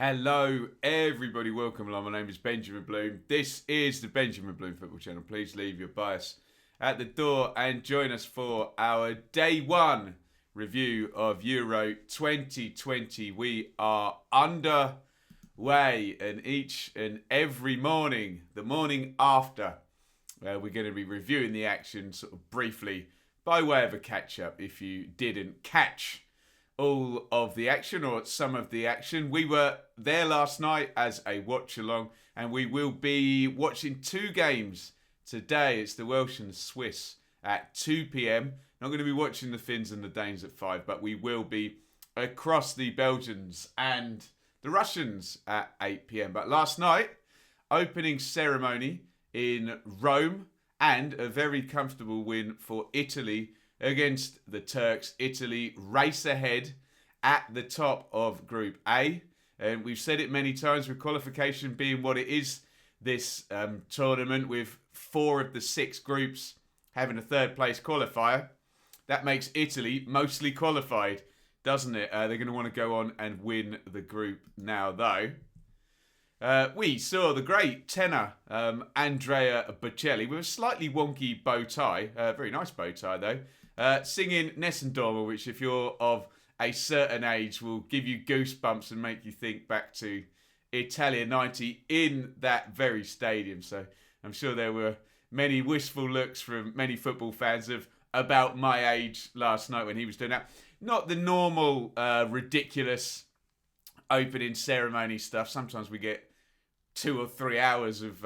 Hello, everybody. Welcome along. My name is Benjamin Bloom. This is the Benjamin Bloom Football Channel. Please leave your bias at the door and join us for our day one review of Euro 2020. We are underway, and each and every morning, the morning after, we're going to be reviewing the action sort of briefly by way of a catch-up if you didn't catch all of the action or some of the action. We were there last night as a watch along, and we will be watching two games today. It's the Welsh and the Swiss at 2 p.m. Not going to be watching the Finns and the Danes at 5, but we will be across the Belgians and the Russians at 8 p.m. But last night, opening ceremony in Rome and a very comfortable win for Italy against the Turks. Italy race ahead at the top of Group A. And we've said it many times, with qualification being what it is this tournament, with 4 of the 6 groups having a third place qualifier. That makes Italy mostly qualified, doesn't it? They're going to want to go on and win the group now, though. We saw the great tenor Andrea Bocelli with a slightly wonky bow tie, very nice bow tie though, singing Nessun, which if you're of a certain age will give you goosebumps and make you think back to Italia 90 in that very stadium. So I'm sure there were many wistful looks from many football fans of about my age last night when he was doing that. Not the normal ridiculous opening ceremony stuff. Sometimes we get 2 or 3 hours of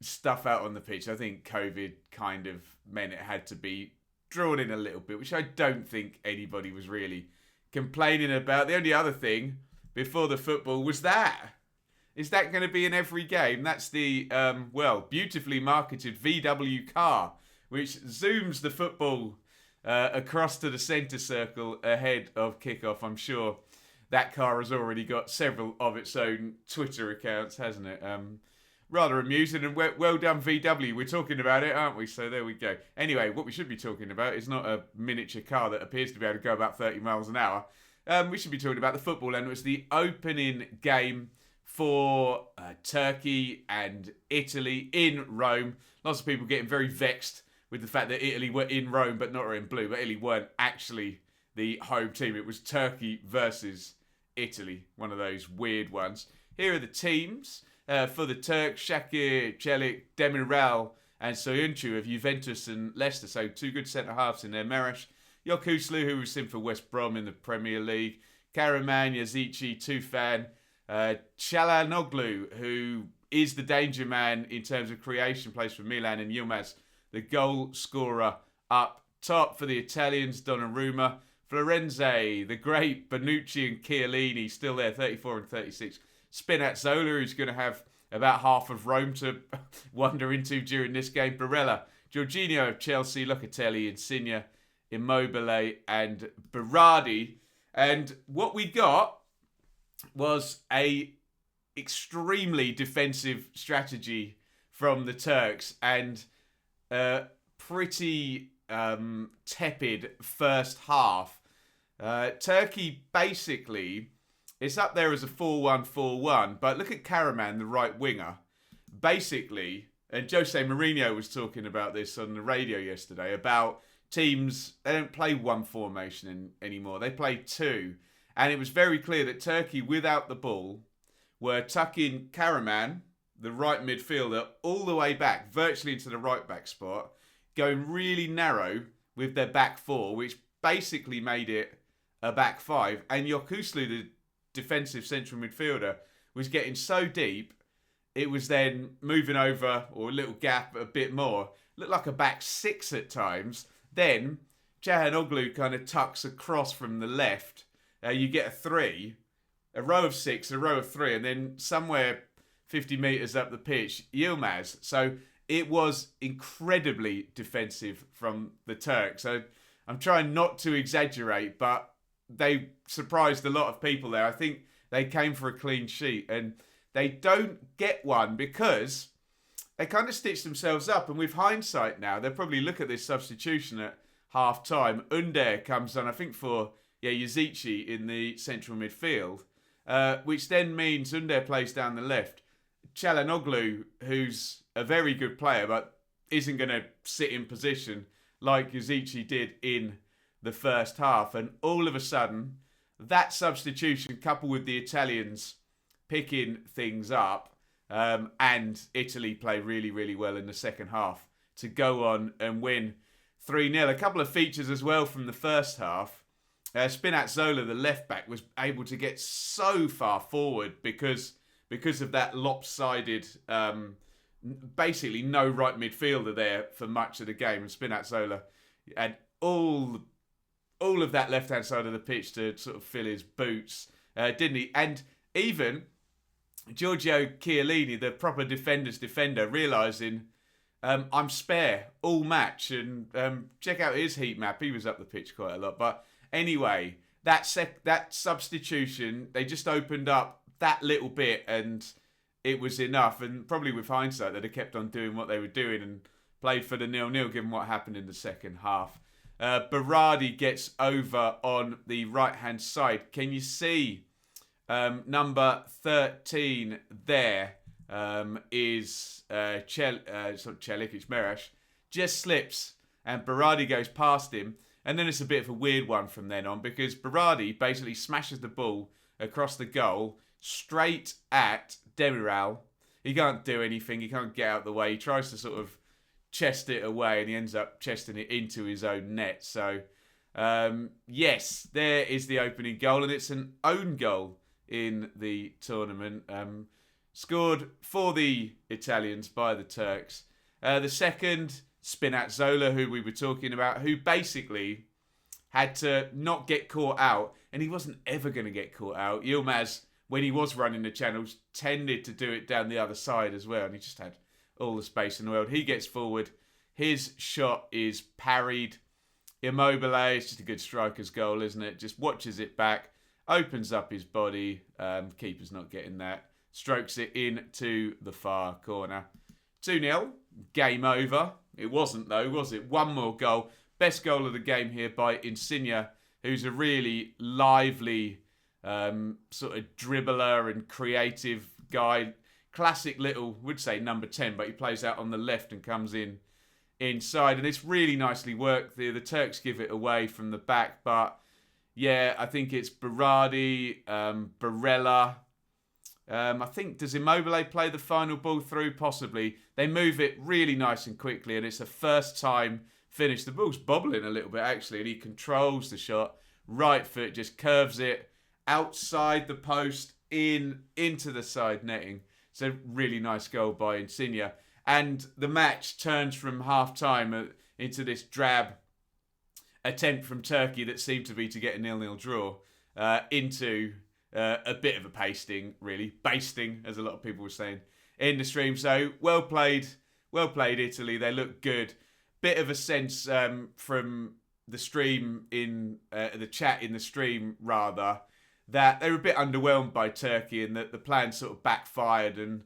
stuff out on the pitch. I think COVID kind of meant it had to be drawn in a little bit, which I don't think anybody was really complaining about. The only other thing before the football was that. Is that going to be in every game? That's the, beautifully marketed VW car, which zooms the football across to the centre circle ahead of kickoff. I'm sure that car has already got several of its own Twitter accounts, hasn't it? Rather amusing, and well done VW. We're talking about it, aren't we? So there we go. Anyway, what we should be talking about is not a miniature car that appears to be able to go about 30 miles an hour. We should be talking about the football, and it was the opening game for Turkey and Italy in Rome. Lots of people getting very vexed with the fact that Italy were in Rome but not in blue. But Italy weren't actually the home team. It was Turkey versus Italy, one of those weird ones. Here are the teams. For the Turks, Shakir, Celik, Demiral and Soyuncu of Juventus and Leicester. So 2 good centre-halves in there. Merash, Yokuslu, who was in for West Brom in the Premier League. Karaman, Yazici, Tufan. Çalhanoğlu, who is the danger man in terms of creation, plays for Milan. And Yilmaz, the goal scorer up top. For the Italians, Donnarumma. Florenzi, the great Bonucci and Chiellini, still there, 34 and 36. Spinazzola, who's going to have about half of Rome to wander into during this game. Barella, Jorginho of Chelsea, Locatelli, Insigne, Immobile and Berardi. And what we got was a extremely defensive strategy from the Turks and a pretty tepid first half. Turkey basically, it's up there as a 4-1-4-1, but look at Karaman, the right winger. Basically, and Jose Mourinho was talking about this on the radio yesterday, about teams, they don't play one formation anymore, they play 2. And it was very clear that Turkey, without the ball, were tucking Karaman, the right midfielder, all the way back, virtually into the right back spot, going really narrow with their back 4, which basically made it a back 5. And Yokuslu, the defensive central midfielder, was getting so deep, it was then moving over, or a little gap a bit more. Looked like a back 6 at times. Then Çalhanoğlu kind of tucks across from the left. You get a 3, a row of 6, a row of 3, and then somewhere 50 metres up the pitch, Yilmaz. So it was incredibly defensive from the Turks. So I'm trying not to exaggerate, but they surprised a lot of people there. I think they came for a clean sheet, and they don't get one because they kind of stitched themselves up. And with hindsight now, they'll probably look at this substitution at half-time. Under comes on, I think, for Yazici in the central midfield. which then means Under plays down the left. Çalhanoğlu, who's a very good player, but isn't going to sit in position like Yazici did in the first half. And all of a sudden, that substitution coupled with the Italians picking things up, and Italy play really, really well in the second half to go on and win 3-0. A couple of features as well from the first half. Spinazzola, the left back, was able to get so far forward because of that lopsided, basically no right midfielder there for much of the game. And Spinazzola had all of that left-hand side of the pitch to sort of fill his boots, didn't he? And even Giorgio Chiellini, the proper defender's defender, realising I'm spare all match. And check out his heat map. He was up the pitch quite a lot. But anyway, that substitution, they just opened up that little bit and it was enough. And probably with hindsight, they'd have kept on doing what they were doing and played for the 0-0, given what happened in the second half. Berardi gets over on the right-hand side. Can you see number 13 there is Çelik, it's Merash, just slips and Berardi goes past him. And then it's a bit of a weird one from then on because Berardi basically smashes the ball across the goal straight at Demiral. He can't do anything. He can't get out of the way. He tries to sort of chest it away and he ends up chesting it into his own net. So, yes, there is the opening goal and it's an own goal in the tournament. Scored for the Italians by the Turks. The second, Spinazzola, who we were talking about, who basically had to not get caught out, and he wasn't ever going to get caught out. Yilmaz, when he was running the channels, tended to do it down the other side as well, and he just had all the space in the world. He gets forward. His shot is parried. Immobile, it's just a good striker's goal, isn't it? Just watches it back, opens up his body. Keeper's not getting that. Strokes it into the far corner. 2-0, game over. It wasn't though, was it? One more goal. Best goal of the game here by Insigne, who's a really lively sort of dribbler and creative guy. Classic little, would say number 10, but he plays out on the left and comes in inside. And it's really nicely worked there. The Turks give it away from the back, but yeah, I think it's Berardi, Barella. I think, does Immobile play the final ball through? Possibly. They move it really nice and quickly, and it's a first time finish. The ball's bobbling a little bit, actually, and he controls the shot. Right foot just curves it outside the post, into the side netting. It's a really nice goal by Insigne. And the match turns from half-time into this drab attempt from Turkey that seemed to be to get a 0-0 draw into a bit of a pasting, really. Basting, as a lot of people were saying in the stream. So, well played Italy. They look good. Bit of a sense from the stream in the chat in the stream, rather, that they were a bit underwhelmed by Turkey and that the plan sort of backfired and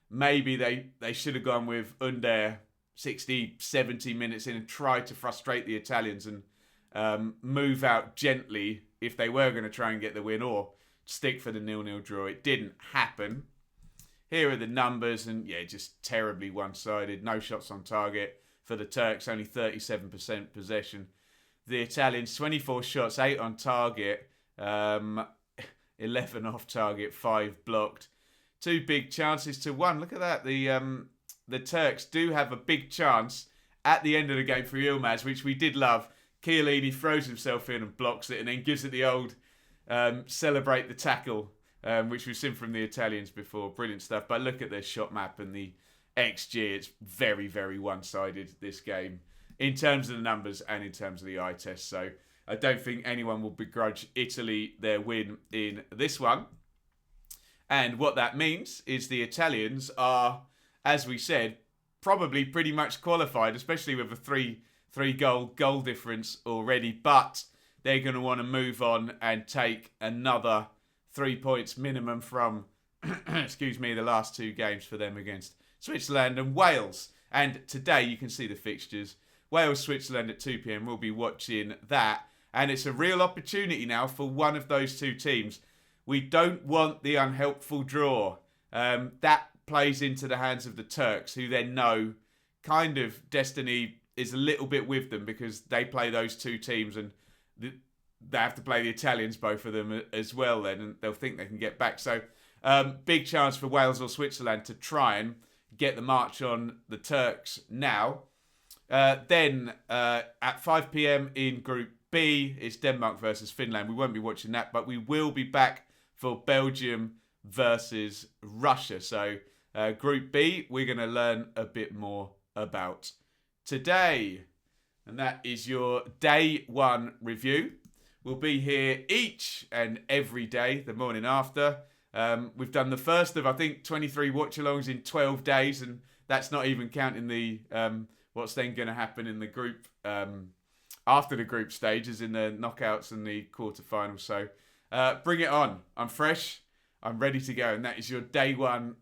maybe they should have gone with Under 60, 70 minutes in and tried to frustrate the Italians and move out gently if they were going to try and get the win or stick for the 0-0 draw. It didn't happen. Here are the numbers and yeah, just terribly one-sided. No shots on target for the Turks, only 37% possession. The Italians, 24 shots, 8 on target, 11 off target, 5 blocked. 2 big chances to 1. Look at that. The Turks do have a big chance at the end of the game for Yilmaz, which we did love. Chiellini throws himself in and blocks it and then gives it the old celebrate the tackle, which we've seen from the Italians before. Brilliant stuff. But look at their shot map and the XG. It's very, very one-sided, this game, in terms of the numbers and in terms of the eye test. So I don't think anyone will begrudge Italy their win in this one. And what that means is the Italians are, as we said, probably pretty much qualified, especially with a three goal difference already. But they're going to want to move on and take another 3 points minimum from, the last 2 games for them against Switzerland and Wales. And today you can see the fixtures. Wales-Switzerland at 2 p.m. We'll be watching that. And it's a real opportunity now for one of those 2 teams. we don't want the unhelpful draw. That plays into the hands of the Turks, who then know kind of destiny is a little bit with them because they play those two teams and they have to play the Italians, both of them as well then, and they'll think they can get back. So big chance for Wales or Switzerland to try and get the march on the Turks now. Then at 5 p.m. in Group B, it's Denmark versus Finland. We won't be watching that, but we will be back for Belgium versus Russia. So Group B, we're going to learn a bit more about today. And that is your day one review. We'll be here each and every day, the morning after. We've done the first of, I think, 23 watch-alongs in 12 days, and that's not even counting the what's then going to happen in the group after the group stages, in the knockouts and the quarterfinals. So bring it on. I'm fresh. I'm ready to go. And that is your day one,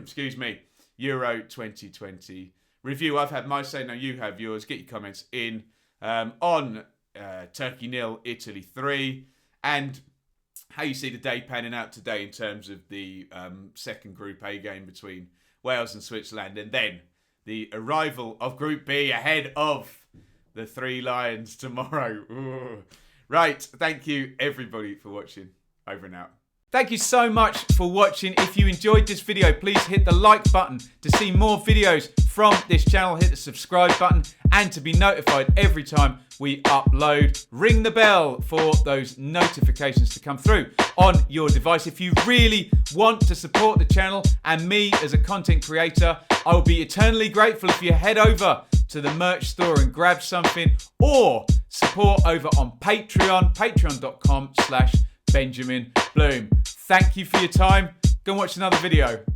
excuse me, Euro 2020 review. I've had my say, now you have yours. Get your comments in on Turkey 0, Italy 3, and how you see the day panning out today in terms of the second Group A game between Wales and Switzerland, and then the arrival of Group B ahead of the Three Lions tomorrow. Ooh. Right, thank you everybody for watching. Over and out. Thank you so much for watching. If you enjoyed this video, please hit the like button to see more videos from this channel. Hit the subscribe button and to be notified every time we upload. Ring the bell for those notifications to come through on your device. If you really want to support the channel and me as a content creator, I will be eternally grateful if you head over to the merch store and grab something, or support over on Patreon, patreon.com/Benjamin Bloom. Thank you for your time. Go and watch another video.